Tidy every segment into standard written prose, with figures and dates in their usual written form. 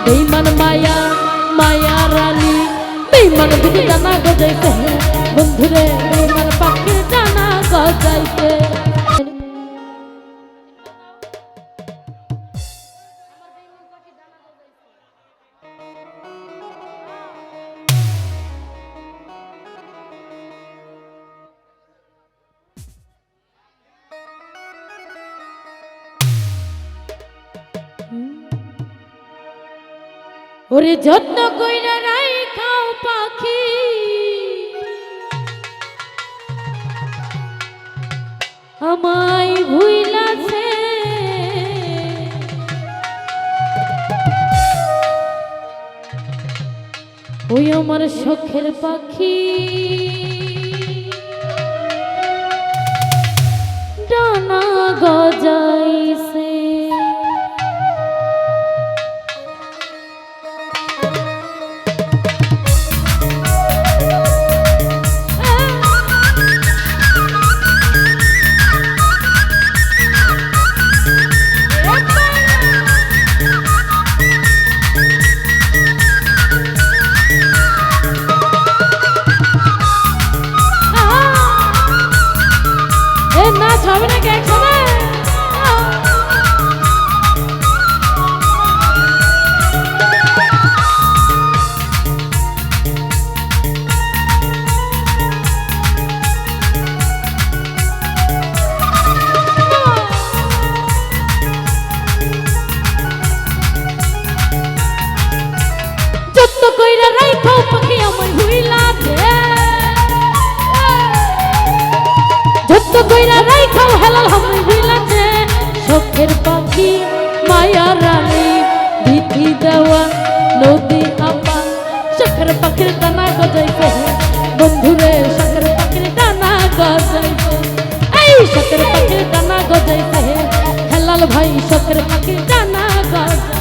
বেঈমান মায়া মায়া রানী বেঈমান বিধি ডানা গজাইছে বন্ধুরে বেঈমান পাখির ডানা গজাইছে। ওরে যত্ন কইরা রাইখাও পাখি আমায় ভুইলাছে ওই আমার শখের পাখি ডানা গজাইছে। শখের পাখি মায়া রানী বিধি দেওয়া নদী আপা শখের পাখির ডানা গজাইছে বন্ধুরে শখের পাখির ডানা গজাইছে। এই শখের পাখির ডানা গজাইছে হেলাল ভাই শখের পাখির ডানা গজাইছে।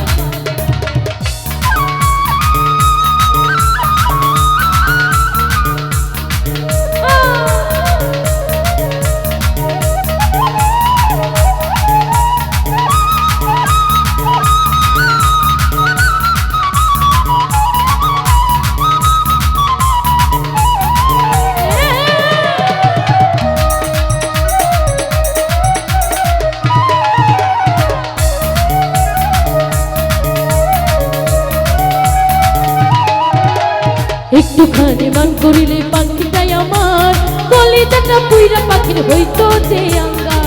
একটুখানি মান করিলে পাখিটাই আমার কলিজাটা পুইরা পাখির হইতো যে আঙ্গার।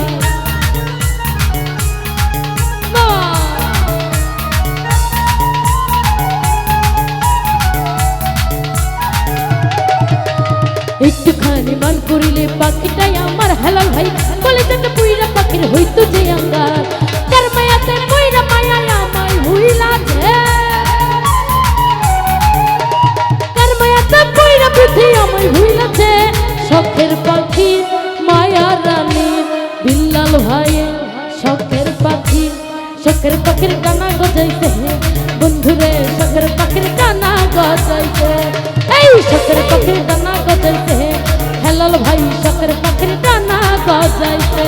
একটুখানি মান করিলে পাখিটাই আমার হেলাল ভাই কলিজাটা পুইরা পাখির হইতো যে আঙ্গার। তার মায়াতে পুইরা মায়া আমায় হইলাছে আমায় ভুইলাছে শখের পাখি মায়া রানী বিল্লাল ভাই শখের পাখি শখের পাখির ডানা গজাইছে বন্ধুরে শখের পাখির ডানা গজাইছে। এই শখের পাখির ডানা গজাইছে হেলাল ভাই শখের পাখির ডানা গজাইছে।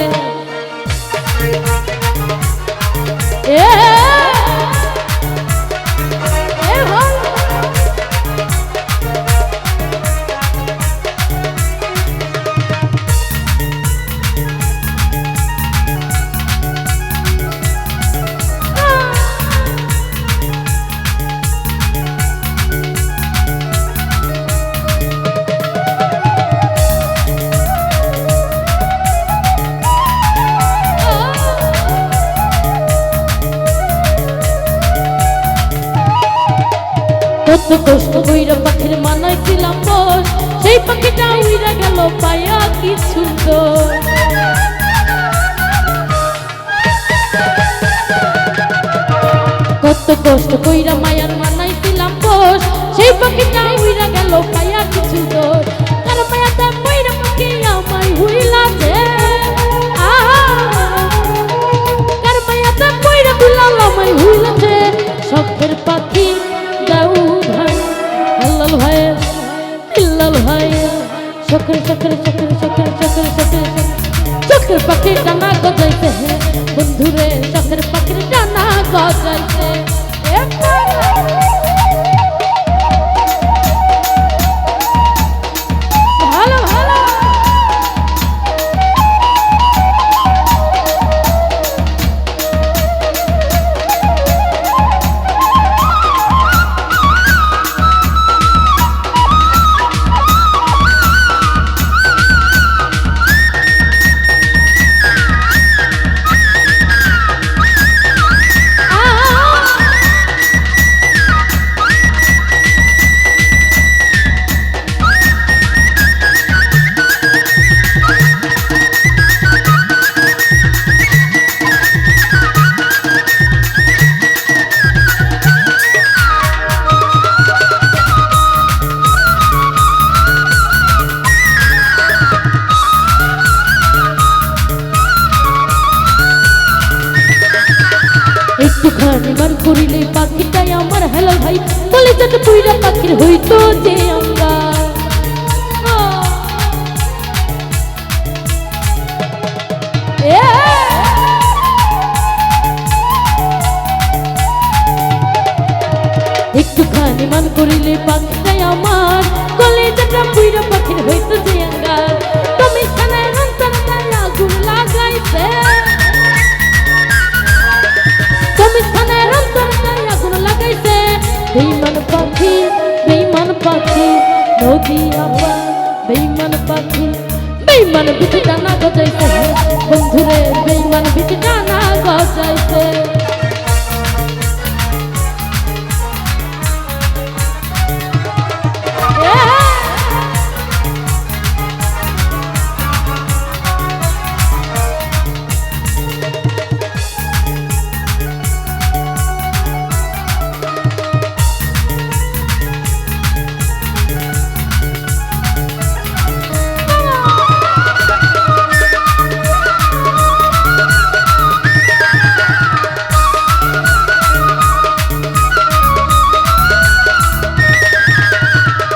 কত কষ্ট কইরা পাখির মানাইছিলাম বস সেই পাখিটা উইরা গেল পায়া কি সুন্দর। কত কষ্ট কইরা মায়ার মানাইছিলাম বস সেই পাখিটা উইরা গেল পায়া কি সুন্দর। তার মায়াতে কইরা পাখি আমায় হইলাছে তার মায়াতে কইরা বিল্লাল আমায় হইলাছে শখের পাখি দাউ ভাই হেলাল ভাই বিল্লাল ভাই শখের শখের শখের শখের শখের শখের শখের পাখির ডানা গজাইছে বন্ধুরে শখের পাখির ডানা গজাইছে। কলিজাত পুইরা পাখির হইতো যে অঙ্গার। একটুখানি মান করিলে পাখিটাই আমার কলিজাটা পুইরা পাখির হইতো যে অঙ্গার। তুমি খানায় রন্তরতায় আগুন লাগাইছে, তুমি খানায় রন্তরতায় আগুন লাগাইছে। বেইমান পাখি, বেইমান পাখি নদী আবার, বেইমান পাখি বেইমান বিচি ডানা গজাইছে, বন্ধুরে বেইমান বিচি ডানা গজাইছে।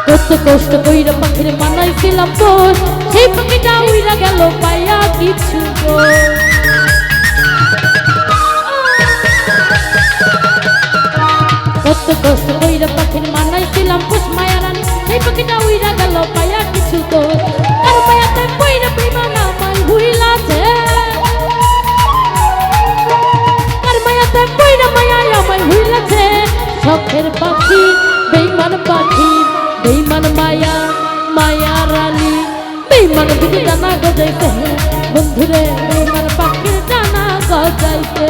কত কষ্ট কইরা পাখির মানাইছিলাম তোর, সেই পাখিটা উইরা গেল পাইয়া কিছু তোর। কত কষ্ট কইরা পাখির মানাইছিলাম পোষ মায়া রানী, সেই পাখিটা উইরা গেল পাইয়া কিছু তোর। কার মায়াতে পইরা বেইমান আমায় ভুইলাছে, কার মায়াতে পইরা মায়া আমায় ভুইলাছে। শখের পাখি বেইমান পাখি, বেইমান মায়া মায়া রানী, বেইমান বিচি ডানা গজাইছে, বন্ধুরে বেইমান পাখির ডানা গজাইছে।